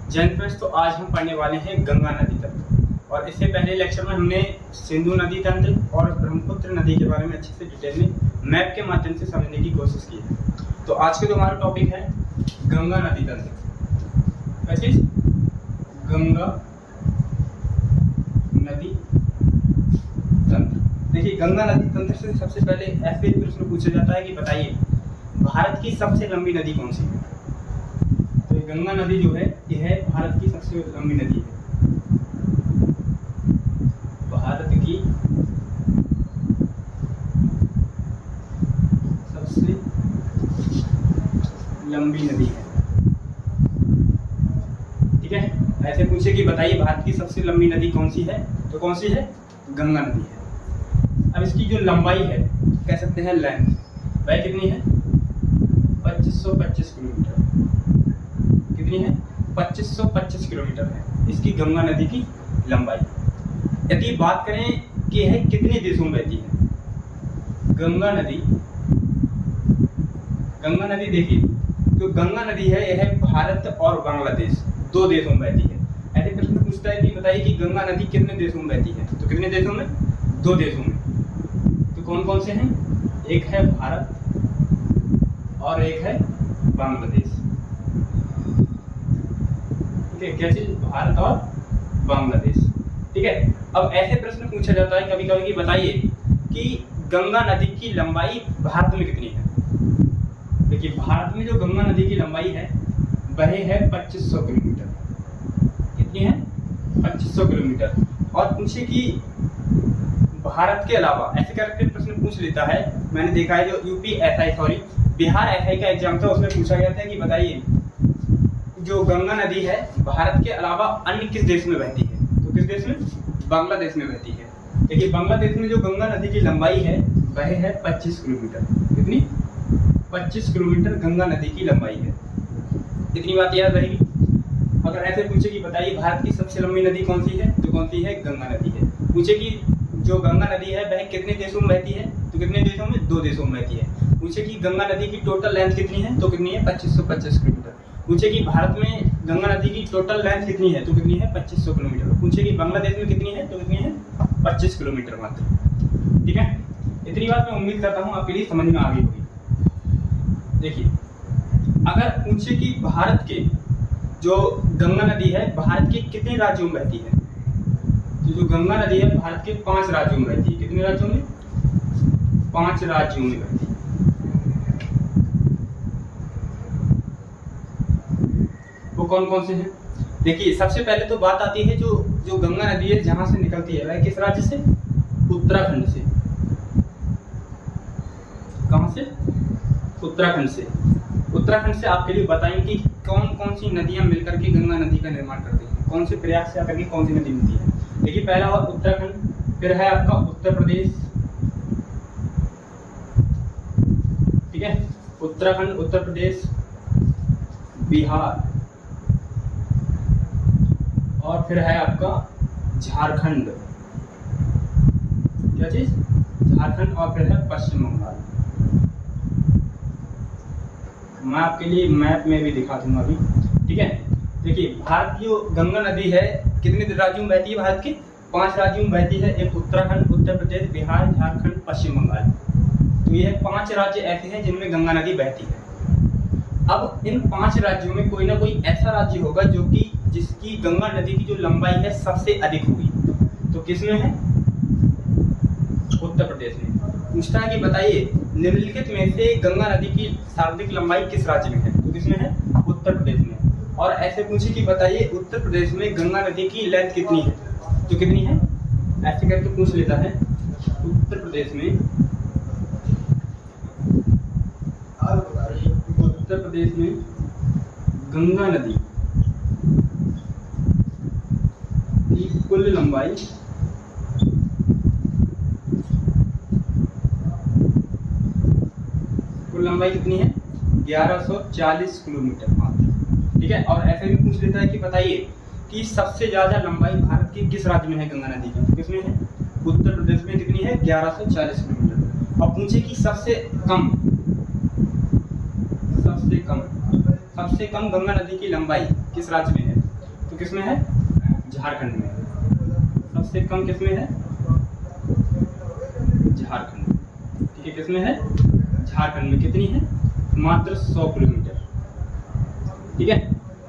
Jain friends, तो आज हम पढ़ने वाले हैं गंगा नदी तंत्र। और इससे पहले लेक्चर में हमने सिंधु नदी तंत्र और ब्रह्मपुत्र नदी के बारे में अच्छे से डिटेल में मैप के माध्यम से समझने की कोशिश की है। तो आज का जो हमारा टॉपिक है गंगा नदी तंत्र। क्या चीज? गंगा नदी तंत्र। देखिए, गंगा नदी तंत्र से सबसे पहले ऐसे प्रश्न पूछा जाता है कि बताइए भारत की सबसे लंबी नदी कौन सी है। तो गंगा नदी जो है यह भारत की सबसे लंबी नदी है। भारत की सबसे लंबी नदी है। ठीक है, ऐसे पूछे कि बताइए भारत की सबसे लंबी नदी कौन सी है, तो कौन सी है? गंगा नदी है। अब इसकी जो लंबाई है, कह सकते हैं लेंथ, वह कितनी है? 2525 किलोमीटर। कितनी है? 2525 किलोमीटर है इसकी गंगा नदी की लंबाई। यदि बात करें कि यह कितने देशों में बहती है गंगा नदी देखिए, जो गंगा नदी है यह भारत और बांग्लादेश दो देशों में बहती है। ऐसे प्रश्न पूछता है कि बताइए कि गंगा नदी कितने देशों में बहती है, तो कितने देशों में? दो देशों में। तो कौन कौन से हैं? एक है भारत और एक है बांग्लादेश। ठीक है, क्या चीज? भारत और बांग्लादेश। ठीक है, अब ऐसे प्रश्न पूछा जाता है कभी कभी कि बताइए कि गंगा नदी की लंबाई भारत में कितनी है। देखिए, भारत में जो गंगा नदी की लंबाई है वह है 2500 किलोमीटर। कितनी है? 2500 किलोमीटर। और पूछे कि भारत के अलावा, ऐसे करके प्रश्न पूछ लेता है। मैंने देखा है जो बिहार एसआई का एग्जाम था, उसमें पूछा गया था कि बताइए जो गंगा नदी है भारत के अलावा अन्य किस देश में बहती है, तो किस देश में? बांग्लादेश में बहती है। देखिए, बांग्लादेश में जो गंगा नदी की लंबाई है वह है 25 किलोमीटर। कितनी? 25 किलोमीटर गंगा नदी की लंबाई है। इतनी बात याद रहेगी। अगर ऐसे पूछे कि बताइए भारत की सबसे लंबी नदी कौन सी है, तो कौन सी है? गंगा नदी है। पूछे कि जो गंगा नदी है वह कितने देशों में बहती है, तो कितने देशों में? दो देशों में बहती है। पूछे कि गंगा नदी की टोटल लेंथ कितनी है, तो कितनी है? 2525 किलोमीटर। पूछे कि भारत में गंगा नदी की टोटल लेंथ कितनी है, तो कितनी है? 2500 किलोमीटर। पूछे कि बांग्लादेश में कितनी है, तो कितनी है? 25 किलोमीटर मात्र। ठीक है, इतनी बात मैं उम्मीद करता हूँ आपके लिए समझ में आ गई होगी। देखिए, अगर पूछे कि भारत के जो गंगा नदी है भारत के कितने राज्यों में बहती है, तो जो गंगा नदी है भारत के 5 राज्यों में बहती है। कितने राज्यों में? 5 राज्यों में बहती है। वो कौन कौन से हैं? देखिए, सबसे पहले तो बात आती है जो गंगा नदी है जहां से निकलती है वह किस राज्य से? उत्तराखंड से। कहां से? उत्तराखंड से। उत्तराखंड से आपके लिए बताएं कि कौन कौन सी नदियां मिलकर के गंगा नदी का निर्माण करती हैं, कौन से प्रयास से आकर के कौन सी नदी मिलती है। देखिए, पहला हुआ उत्तराखंड, फिर है आपका उत्तर प्रदेश। ठीक है, उत्तराखंड, उत्तर प्रदेश, बिहार, और फिर है आपका झारखंड। क्या चीज? झारखंड। और फिर है पश्चिम बंगाल। मैं आपके लिए मैप में भी दिखा दूंगा अभी। ठीक है, देखिए, भारत की जो गंगा नदी है कितने राज्यों में बहती है? भारत के 5 राज्यों में बहती है। एक उत्तराखंड, उत्तर प्रदेश, बिहार, झारखंड, पश्चिम बंगाल। तो यह 5 राज्य ऐसे हैं जिनमें गंगा नदी बहती है। अब इन 5 राज्यों में कोई ना कोई ऐसा राज्य होगा जो कि जिसकी गंगा नदी की जो लंबाई है सबसे अधिक होगी। तो किसमें है? उत्तर प्रदेश में। पूछता है कि बताइए निम्नलिखित में से गंगा नदी की सर्वाधिक लंबाई किस राज्य में है, तो किसमें है? उत्तर प्रदेश में। और ऐसे पूछे कि बताइए उत्तर प्रदेश में गंगा नदी की लेंथ कितनी है, तो कितनी है? ऐसे करके पूछ लेता है। उत्तर प्रदेश में गंगा नदी की कुल लंबाई कितनी है? 1140 किलोमीटर मात्र। ठीक है, और ऐसे भी पूछ लेता है कि बताइए कि सबसे ज्यादा लंबाई भारत के किस राज्य में है गंगा नदी की, किसमें है? उत्तर प्रदेश में। कितनी है? 1140 किलोमीटर। और पूछे कि सबसे कम गंगा नदी की लंबाई किस राज्य में है, तो किसमें है? झारखंड में। सबसे कम किसमें है? झारखंड में। ठीक है, किसमें है? झारखंड में। कितनी है? मात्र 100 किलोमीटर। ठीक है,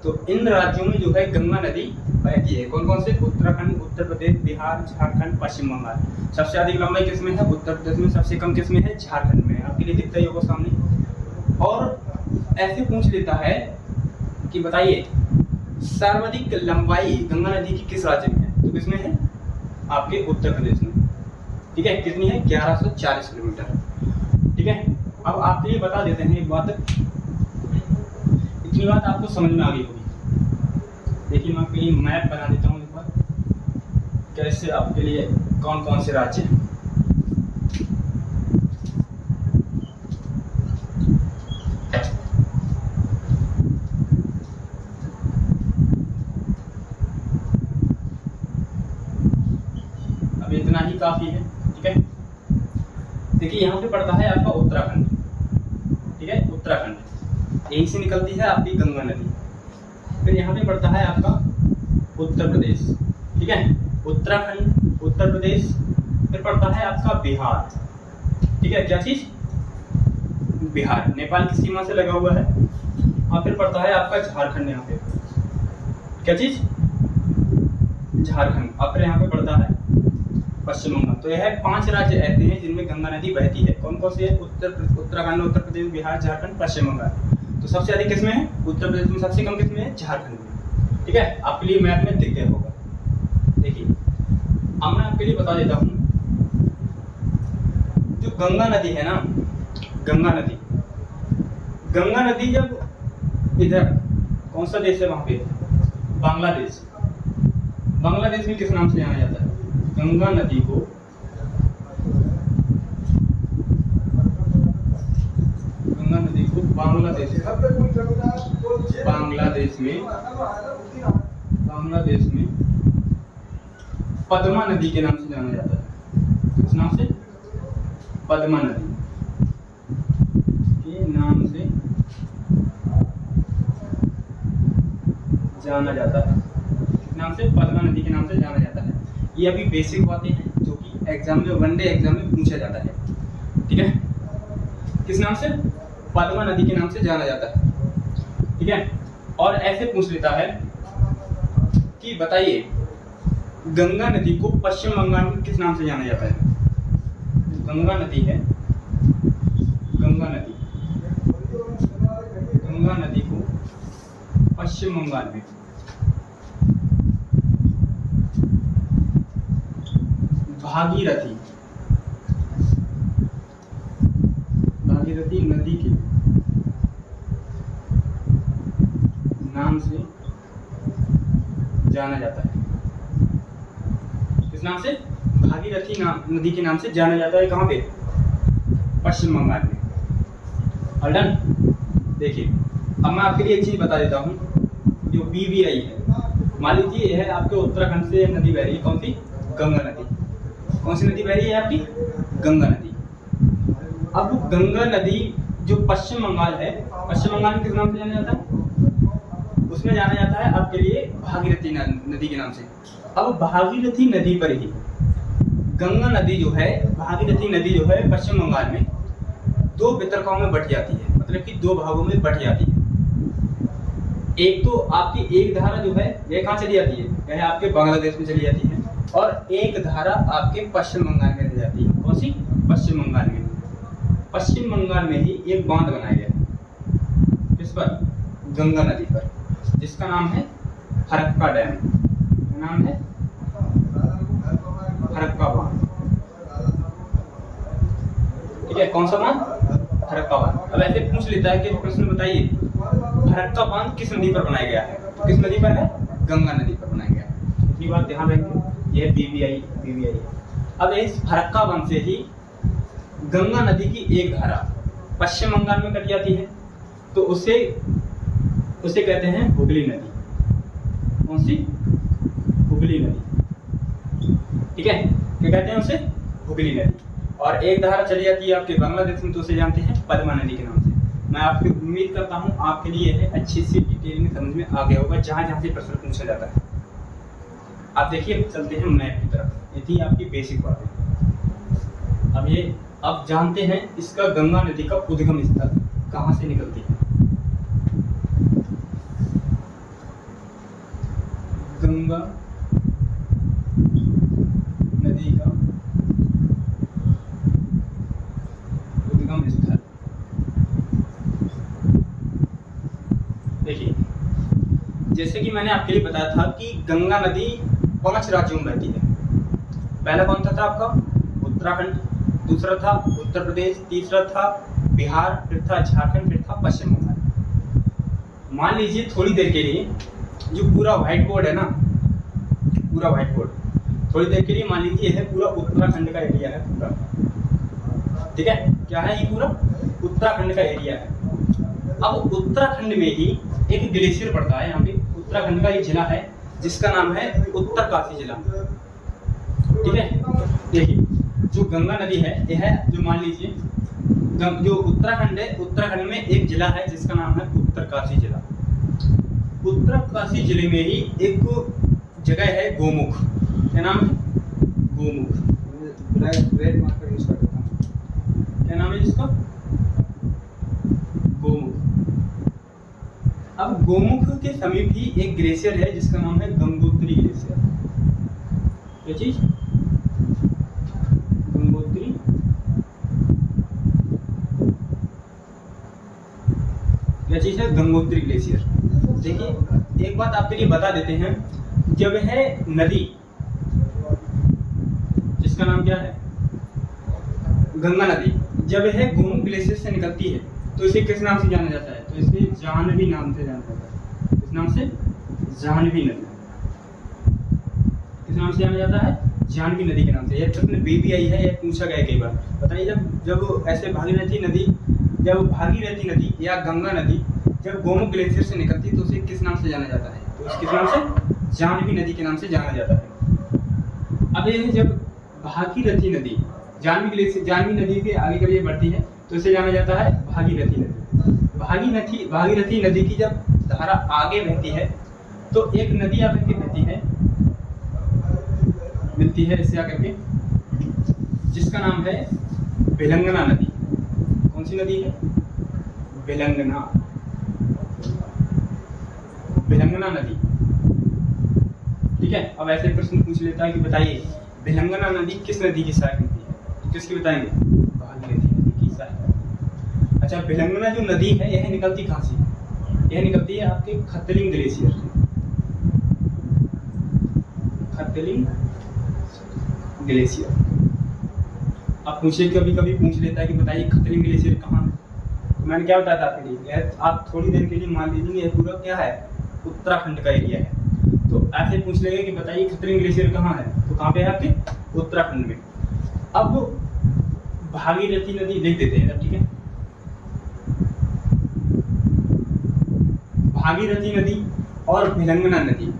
तो इन राज्यों में जो है गंगा नदी बहती है। कौन कौन से? उत्तराखंड, उत्तर प्रदेश, बिहार, झारखंड, पश्चिम बंगाल। सबसे अधिक लंबाई किसमें है? उत्तर प्रदेश में। सबसे कम किसमें है? झारखंड में। आपके लिए दिखता ही होगा सामने। और ऐसे पूछ लेता है कि बताइए सर्वाधिक लंबाई गंगा नदी की किस राज्य में है? तो किसमें है? आपके उत्तर प्रदेश में। ठीक है, कितनी है? 1140 किलोमीटर। ठीक है, अब आपके लिए बता देते हैं एक बात, इतनी बात आपको समझ में आ गई होगी। देखिए मैं आपके लिए मैप बना देता हूँ एक बार, कैसे आपके लिए कौन कौन से राज्य हैं। अब इतना ही काफी है। ठीक है, देखिए यहाँ पे पड़ता है आपका उत्तराखंड। ठीक है, उत्तराखंड यहीं से निकलती है आपकी गंगा नदी। फिर यहाँ पे पड़ता है आपका उत्तर प्रदेश। ठीक है, उत्तराखंड, उत्तर प्रदेश। फिर पड़ता है आपका बिहार। ठीक है, क्या चीज? बिहार, नेपाल की सीमा से लगा हुआ है। और फिर पड़ता है आपका झारखंड। यहाँ पे क्या चीज? झारखंड। और फिर यहाँ पे पड़ता है पश्चिम बंगाल। तो यह 5 राज्य ऐसे हैं जिनमें गंगा नदी बहती है। कौन कौन से है? उत्तराखंड, उत्तर प्रदेश, बिहार, झारखंड, पश्चिम बंगाल। तो सबसे अधिक किसमें है? उत्तर प्रदेश में। सबसे कम किसमें है? झारखंड में। ठीक है, आपके लिए मैप में दिख गया होगा। देखिए अब मैं आपके लिए बता देता हूँ, जो गंगा नदी है ना, गंगा नदी जब इधर कौन सा देश है वहां पे? बांग्लादेश। बांग्लादेश में किस नाम से जाना जाता है? गंगा नदी को बांग्लादेश में पद्मा नदी के नाम से जाना जाता है। किस नाम से? पद्मा नदी के नाम से जाना जाता है। किस नाम से? पद्मा नदी के नाम से जाना जाता है। ये अभी बेसिक बातें हैं जो कि एग्जाम में, वनडे एग्जाम में पूछा जाता है। ठीक है, किस नाम से? पद्मा नदी के नाम से जाना जाता है। ठीक है, और ऐसे पूछ लेता है कि बताइए गंगा नदी को पश्चिम बंगाल में किस नाम से जाना जाता है? गंगा नदी है, गंगा नदी को पश्चिम बंगाल में भागीरथी नदी के नाम से जाना जाता है। किस नाम से? भागीरथी नदी के नाम से जाना जाता है। कहाँ पे? पश्चिम बंगाल में। All done. देखिए अब मैं आपके लिए एक चीज बता देता हूँ, जो BBI है। मान लीजिए यह है आपके उत्तराखंड से नदी बह रही है। कौन सी? गंगा नदी। कौन सी नदी बह रही है आपकी? गंगा नदी। अब गंगा नदी जो पश्चिम बंगाल है, पश्चिम बंगाल में किस नाम से जाना जाता है? उसमें जाना जाता है आपके लिए भागीरथी नदी के नाम से। अब भागीरथी नदी पर ही गंगा नदी जो है, भागीरथी नदी जो है पश्चिम बंगाल में 2 वितरकों में बट जाती है। मतलब कि 2 भागों में बट जाती है। एक तो आपकी एक धारा जो है यह कहाँ चली जाती है? यह आपके बांग्लादेश में चली जाती है। और एक धारा आपके पश्चिम बंगाल में रह जाती है। कौन सी? पश्चिम बंगाल में। पश्चिम बंगाल में ही एक बांध बनाया गया। किस पर? गंगा नदी पर, जिसका नाम है फरक्का डैम। नाम है फरक्का बांध। ठीक है, कौन सा बांध? फरक्का बांध। अब ऐसे पूछ लेता है कि प्रश्न बताइए फरक्का बांध किस नदी पर बनाया गया है? तो किस नदी पर है? गंगा नदी पर बनाया गया है। इतनी बात ध्यान रखेंगे। यह BBI है। अब इस फरक्का बांध से ही गंगा नदी की एक धारा पश्चिम बंगाल में कट जाती है, तो उसे कहते हैं हुगली नदी। कौन सी? हुगली नदी। ठीक है, क्या कहते हैं उसे? हुगली नदी। और एक धारा चली जाती है आपके बांग्लादेश में, तो उसे जानते हैं पद्मा नदी के नाम से। मैं आपकी उम्मीद करता हूँ आपके लिए यह अच्छी सी डिटेल में समझ में आ गया होगा, जहाँ जहाँ से प्रश्न पूछा जाता है। आप देखिए, चलते हैं मैप की तरफ। ये थी आपकी बेसिक बातें। अब जानते हैं इसका गंगा नदी का उद्गम स्थल कहाँ से निकलती है। गंगा नदी का उद्गम स्थल, देखिए जैसे कि मैंने आपके लिए बताया था कि गंगा नदी 5 राज्यों में बहती है। पहला कौन सा था आपका? उत्तराखंड, दूसरा था उत्तर प्रदेश, तीसरा था बिहार, फिर था झारखंड, फिर था पश्चिम बंगाल। मान लीजिए थोड़ी देर के लिए जो पूरा व्हाइट बोर्ड है ना, पूरा व्हाइट बोर्ड, थोड़ी देर के लिए मान लीजिए यह पूरा उत्तराखंड का एरिया है पूरा, ठीक है? क्या है ये? पूरा उत्तराखंड का एरिया है। अब उत्तराखंड में ही एक ग्लेशियर पड़ता है। यहाँ पे उत्तराखंड का एक जिला है जिसका नाम है उत्तरकाशी जिला, ठीक है? देखिए जो गंगा नदी है, यह जो मान लीजिए जो उत्तराखंड है, उत्तराखंड में एक जिला है जिसका नाम है उत्तरकाशी जिला। उत्तरकाशी जिले में ही एक जगह है गोमुख। क्या नाम है? गोमुख। रेड मार्कर यूज करता हूं। क्या नाम है जिसका? गोमुख। अब गोमुख के समीप ही एक ग्लेशियर है जिसका नाम है गंगोत्री ग्लेशियर। क्या चीज? गंगोत्री क्या चीज है? गंगोत्री ग्लेशियर। देखिए एक बात आपके लिए बता देते हैं, जब है नदी जिसका नाम क्या है? गंगा नदी, जब है गोमुख ग्लेशियर से निकलती है तो इसे किस नाम से जाना जाता है? तो इसे जाह्नवी नाम से जाना जाता है। किस नाम से? जाह्नवी नदी। किस नाम से जाना जाता है? जाह्नवी नदी के नाम से। यह प्रश्न BBI है, यह पूछा गया कई बार। बताइए जब ऐसे भागीरथी नदी या गंगा नदी जब गोमुख ग्लेशियर से निकलती है तो उसे किस नाम से जाना जाता है? तो किस नाम से? जाह्नवी नदी के नाम से जाना जाता है। अब ये जब भागीरथी नदी जाह्नवी नदी के आगे कभी बढ़ती है तो इसे जाना जाता है भागीरथी नदी। भागीरथी नदी की जब धारा आगे बहती है तो एक नदी आकर के मिलती है इससे आकर के, जिसका नाम है भिलंगना नदी। कौन सी नदी है? भिलंगना नदी, ठीक है? अब ऐसे प्रश्न पूछ लेता है कि बताइए भिलंगना नदी किस नदी की सहायक नदी है? तो किसकी बताएंगे? भागीरथी नदी की सहायक। अच्छा, भिलंगना जो नदी है यह निकलती कहाँ से? यह निकलती है आपके खतलिंग ग्लेशियर से। खतलिंग ग्लेशियर। अब पूछे कभी पूछ लेता है कि बताइए खतलिंग ग्लेशियर कहाँ है? तो मैंने क्या बताया था आपके लिए? आप थोड़ी देर के लिए मान लीजिए यह पूरा क्या है? उत्तराखंड का एरिया है। तो ऐसे पूछ लेगा कि बताइए खतलिंग ग्लेशियर कहाँ है? तो कहाँ पे है आपके? उत्तराखंड में। अब भागीरथी नदी लिख देते हैं, ठीक है? भागीरथी नदी और भिलंगना नदी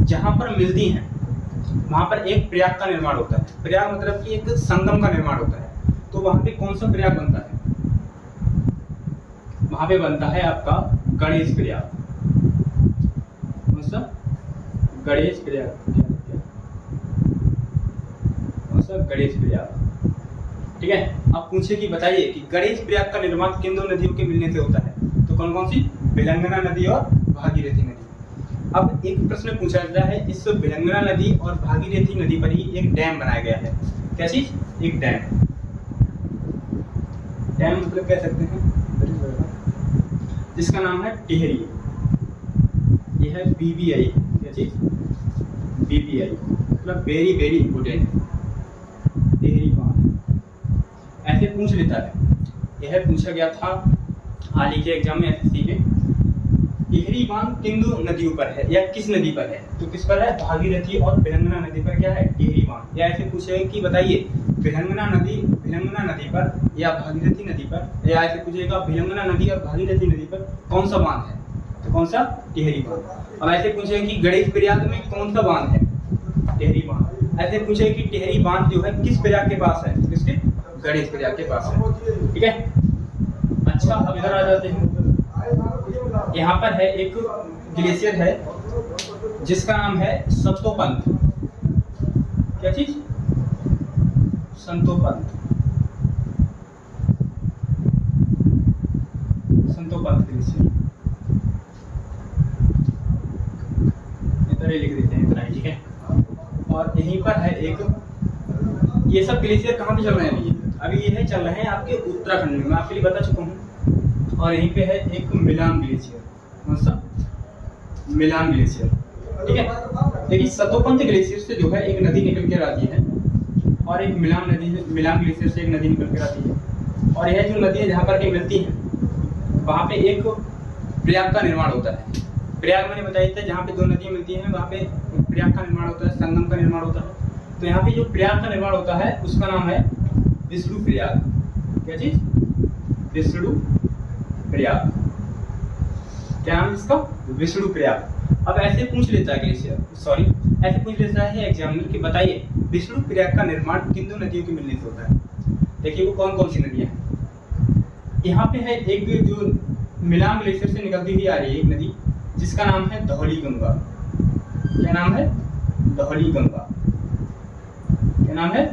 जहां पर मिलती हैं वहां पर एक प्रयाग का निर्माण होता है। प्रयाग मतलब कि एक संगम का निर्माण होता है। तो वहां पे कौन सा प्रयाग बनता है? वहां पे बनता है आपका गणेश प्रयाग। कौन सा? गणेश प्रयाग। कौन सा? गणेश प्रयाग, ठीक है? अब पूछे कि बताइए कि गणेश प्रयाग का निर्माण किन दो नदियों के मिलने से होता है? तो कौन कौन सी? भिलंगना नदी और भागीरथी नदी। अब एक प्रश्न पूछा जाता है, इस भिलंगना नदी और भागीरथी नदी पर ही एक डैम बनाया गया है। क्या चीज? एक डैम। डैम मतलब कह सकते हैं जिसका नाम है टिहरी। यह है BBI। क्या चीज? BBI मतलब वेरी वेरी इंपोर्टेंट। टिहरी बांध ऐसे पूछ लेता है। यह पूछा गया था हाल ही के एग्जाम में SSC के। टिहरी बांध किन दो नदियों पर है या किस नदी पर है? तो किस पर है? भागीरथी और भिलंगना नदी पर क्या है? टिहरी बांध। या ऐसे पूछेगा कि बताइए भिलंगना नदी पर या भागीरथी नदी पर, या ऐसे पूछेगा भिलंगना नदी और भागीरथी नदी पर कौन सा बांध है? तो कौन सा? टिहरी बांध। अब ऐसे पूछेगा कि गणेश प्रयाग में कौन सा बांध है? टिहरी बांध। ऐसे पूछेगा कि टिहरी बांध जो है किस प्रयाग के पास है? किसके? गणेश प्रयाग के पास है, ठीक है? अच्छा, अब इधर आ जाते हैं। यहाँ पर है एक ग्लेशियर है जिसका नाम है संतोपंथ। क्या चीज? संतोपंथ। संतोपंथ ग्लेशियर इतना ही लिख देते हैं, इतना ही, ठीक है। और यहीं पर है एक, ये सब ग्लेशियर कहाँ पे चल रहे हैं अभी ये है चल रहे हैं आपके उत्तराखंड में, मैं आपके लिए बता चुका हूँ। और यहीं पे है एक मिलान ग्लेशियर। कौन सा? मिलान ग्लेशियर, ठीक है। देखिए सतोपंथ ग्लेशियर से जो है एक नदी निकल कर आती है, और एक मिलान ग्लेशियर से एक नदी निकल कर आती है। और यह जो नदियाँ जहाँ पर के मिलती हैं वहाँ पे एक प्रयाग का निर्माण होता है। प्रयाग मैंने बताया था, जहाँ पे दो नदियाँ मिलती हैं वहाँ पे प्रयाग का निर्माण होता है, संगम का निर्माण होता है। तो यहाँ पे जो प्रयाग का निर्माण होता है उसका नाम है विष्णु प्रयाग। क्या चीज? विष्णु प्रयाग। क्या नाम इसका? विष्णु प्रयाग। अब ऐसे पूछ लेता है ग्लेशियर, सॉरी ऐसे पूछ लेता है एग्जामिनर कि बताइए विष्णु प्रयाग का निर्माण किन दो नदियों के मिलने से होता है। देखिए वो कौन कौन सी नदियाँ हैं। यहाँ पे है एक जो मिलान ग्लेशियर से निकलती हुई आ रही है एक नदी, जिसका नाम है धौली गंगा। क्या नाम है? धौली गंगा। क्या नाम है?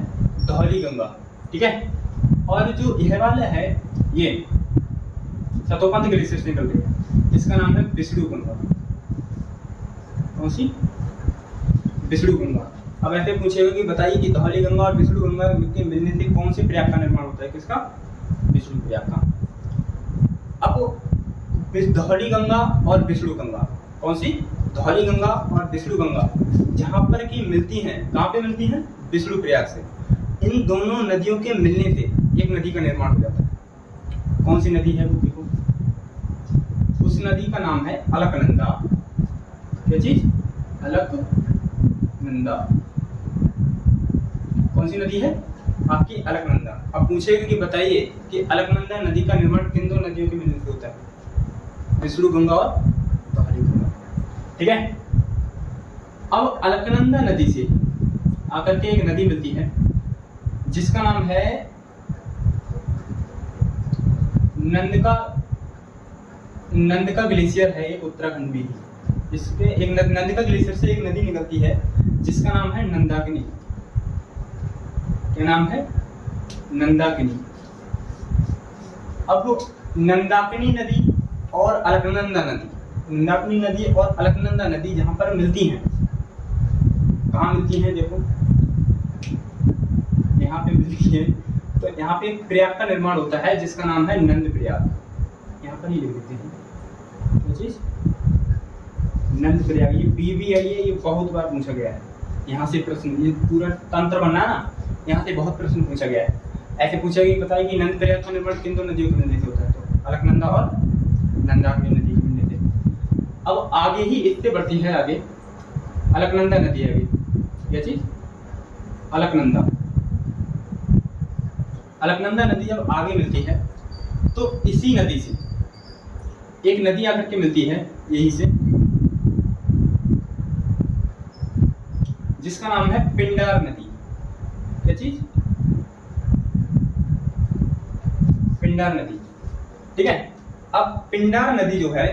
धौली गंगा, ठीक है। और जो यह वाला है ये सतोपंथ ग्लेशियर से निकलती है, जिसका नाम है विष्णु गंगा। कौन सी? विष्णु गंगा। अब ऐसे पूछेगा कि बताइए कि धौली गंगा और विष्णु गंगा के मिलने से कौन से प्रयाग का निर्माण होता है। किसका? विष्णु प्रयाग का। अब धौली गंगा और विष्णु गंगा, कौन सी? धौली गंगा और विष्णु गंगा जहाँ पर की मिलती हैं, कहाँ पे मिलती हैं? विष्णु प्रयाग से। इन दोनों नदियों के मिलने से एक नदी का निर्माण हो जाता है। कौन सी नदी है वो देखो, उस नदी का नाम है अलकनंदा। क्या चीज? अलकनंदा। कौन सी नदी है? आपकी अलकनंदा। अब पूछेगा कि बताइए कि अलकनंदा नदी का निर्माण किन दो नदियों के मिलने से होता है। विष्णु गंगा और धौली गंगा, ठीक है। अब अलकनंदा नदी से आकर के एक नदी मिलती है जिसका नाम है नंदका ग्लेशियर है, एक उत्तराखंड में ही। इसके एक नंदका ग्लेशियर से एक नदी निकलती है जिसका नाम है नंदाकिनी। क्या नाम है? नंदाकिनी। अब नंदाकिनी नदी और अलकनंदा नदी, नंदाकिनी नदी और अलकनंदा नदी जहां पर मिलती हैं, कहाँ मिलती हैं? देखो यहाँ पे मिलती है। तो यहाँ पे एक प्रयाग का निर्माण होता है जिसका नाम है नंद प्रयाग। यहाँ पर ही लिख देते हैं वो चीज, नंद प्रयाग। ये बीबी है, ये बहुत बार पूछा गया है। यहाँ से प्रश्न, ये पूरा तंत्र बनना ना, यहाँ से बहुत प्रश्न पूछा गया है। ऐसे पूछा गया कि बताइए कि नंद प्रयाग का निर्माण किन दो नदियों के मिलने से होता है। तो अलकनंदा और नंदाकिनी नदी के मिलने से। अब आगे ही इससे बढ़ती है आगे अलकनंदा नदी है। क्या चीज? अलकनंदा। अलकनंदा नदी जब आगे मिलती है तो इसी नदी से एक नदी आकर के मिलती है यहीं से, जिसका नाम है पिंडार नदी। क्या चीज? पिंडार नदी, ठीक है। अब पिंडार नदी जो है,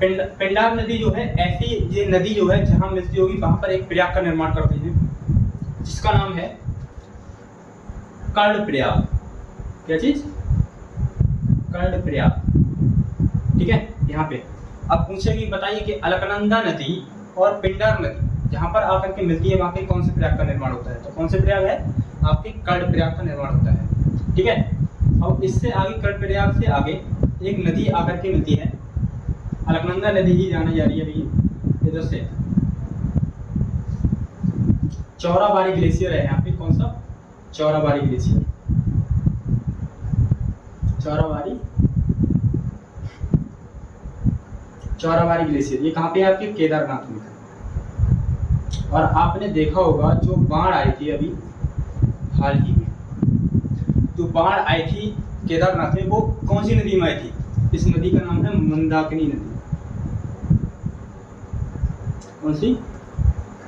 पिंडार नदी जो है ऐसी ये नदी जो है जहां मिलती होगी वहां पर एक प्रयाग का निर्माण करती है जिसका नाम है कर्ण प्रयाग। क्या चीज? कर्ण प्रयाग, ठीक है। यहाँ पे अब पूछेगी बताइए कि अलकनंदा नदी और पिंडार नदी जहां पर आकर के मिलती है वहां पे कौन से प्रयाग का निर्माण होता है। तो कौन से प्रयाग है? आपके कर्ण प्रयाग का निर्माण होता है, ठीक है। अब इससे आगे कर्ण प्रयाग से आगे एक नदी आकर के मिलती है, अलकनंदा नदी ही जानी जा रही है अभी इधर से। चौराबाड़ी ग्लेशियर है यहाँ पे। कौन सा? चौराबाड़ी ग्लेशियर। चौराबाड़ी ग्लेशियर ये कहाँ पे है? आपके केदारनाथ में। और आपने देखा होगा जो बाढ़ आई थी अभी हाल ही में, जो बाढ़ आई थी केदारनाथ में, वो कौन सी नदी में आई थी? इस नदी का नाम है मंदाकिनी नदी। कौन सी?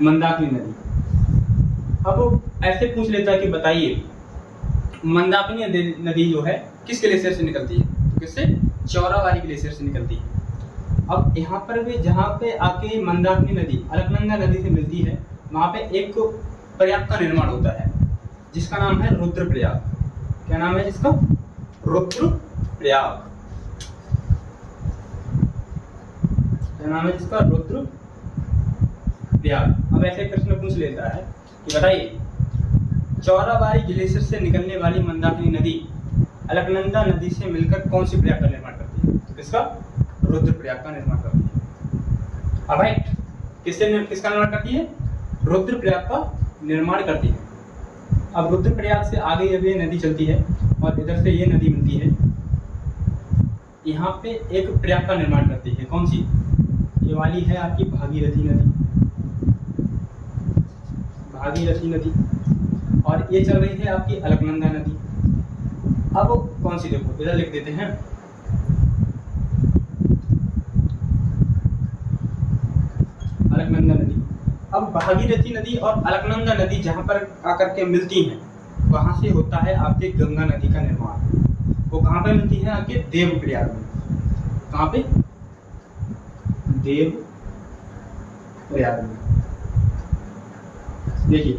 मंदाकिनी नदी। अब ऐसे पूछ लेता है कि बताइए मंदाकिनी नदी जो है किस ग्लेशियर से निकलती है? किससे? चौराबाड़ी ग्लेशियर से निकलती है। अब यहाँ पर भी जहाँ पे आके मंदाकिनी नदी अलकनंदा नदी से मिलती है, वहाँ पे एक प्रयाग का निर्माण होता है जिसका नाम है रुद्रप्रयाग। क्या नाम है जिसका? रुद्रप्रयाग। क्या नाम है जिसका? रुद्रप्रयाग। अब ऐसे प्रश्न पूछ लेता है कि बताइए, चौराबाड़ी ग्लेशियर से निकलने वाली मंदाकिनी नदी अलकनंदा नदी से मिलकर कौन सी प्रयाग का निर्माण करती है? तो किसका? रुद्रप्रयाग का निर्माण करती है। ऑलराइट, किसका निर्माण करती है? रुद्रप्रयाग का निर्माण करती है। अब रुद्रप्रयाग से आगे जब ये नदी चलती है और इधर से ये नदी मिलती है, यहाँ पे एक प्रयाग का निर्माण करती है। कौन सी? ये वाली है आपकी भागीरथी नदी। भागीरथी नदी। और ये चल रही है आपकी अलकनंदा नदी। अब कौन सी देखो, इधर लिख देते हैं, अलकनंदा नदी। अब भागीरथी नदी और अलकनंदा नदी जहां पर आकर के मिलती हैं, वहां से होता है आपके गंगा नदी का निर्माण। वो कहां पे मिलती है? आपके देवप्रयाग में। कहां पे? देवप्रयाग में। देखिए,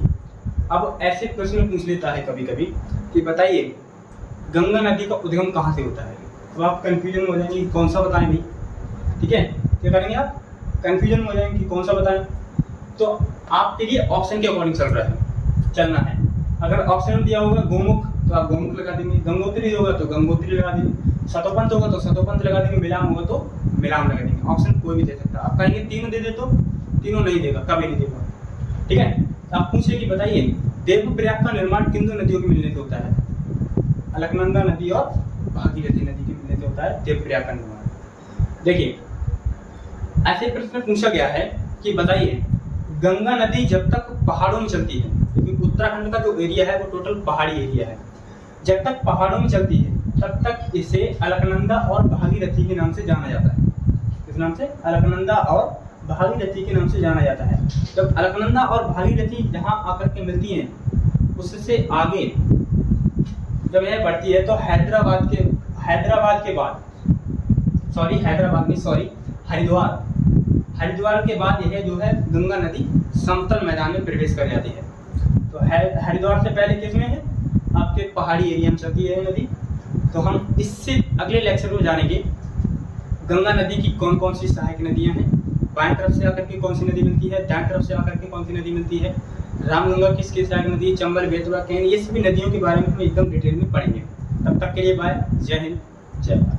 अब ऐसे प्रश्न पूछ लेता है कभी कभी कि बताइए गंगा नदी का उद्गम कहाँ से होता है। तो आप कंफ्यूजन हो जाएंगे कौन सा बताएं भाई। ठीक है, क्या करेंगे आप? कंफ्यूजन हो जाएंगे कि कौन सा बताएं। तो आपके लिए ऑप्शन के अकॉर्डिंग चलना है। अगर ऑप्शन दिया होगा गोमुख तो आप गोमुख लगा देंगे, गंगोत्री होगा तो गंगोत्री लगा देंगे, सतोपंथ होगा तो सतोपंथ लगा देंगे, मिलाम होगा तो मिलाम लगा देंगे। ऑप्शन कोई भी दे सकता है। आप कहेंगे तीनों दे दे तो तीनों नहीं देगा, कभी नहीं देगा। ठीक है, तो आप पूछिए कि बताइए देवप्रयाग का निर्माण किन दो नदियों के मिलने से होता है? अलकनंदा नदी और भागीरथी नदी के मिलने से होता है देवप्रयाग का निर्माण। देखिए, ऐसे प्रश्न पूछा गया है कि बताइए गंगा नदी जब तक पहाड़ों में चलती है, क्योंकि उत्तराखंड का जो एरिया है वो टोटल पहाड़ी एरिया है, जब तक पहाड़ों में चलती है तब तक इसे अलकनंदा और भागीरथी के नाम से जाना जाता है। किस नाम से? अलकनंदा और भागीरथी के नाम से जाना जाता है। जब अलकनंदा और भागीरथी जहां आकर के मिलती हैं, उससे आगे जब यह बढ़ती है तो हैदराबाद के बाद हरिद्वार के बाद यह जो है गंगा नदी समतल मैदान में प्रवेश कर जाती है। तो हरिद्वार से पहले किस में है? आपके पहाड़ी एरिया में चलती है नदी। तो हम इससे अगले लेक्चर में जानेंगे गंगा नदी की कौन कौन सी सहायक नदियां हैं, बाएं तरफ से आकर के कौन सी नदी मिलती है, दाएं तरफ से आकर के कौन सी नदी मिलती है, रामगंगा किसकी सहायक नदी है, चंबल, बेतवा, केन, ये सभी नदियों के बारे में हम एकदम डिटेल में पढ़ेंगे। तब तक के लिए बाय, जय हिंद, जय भारत।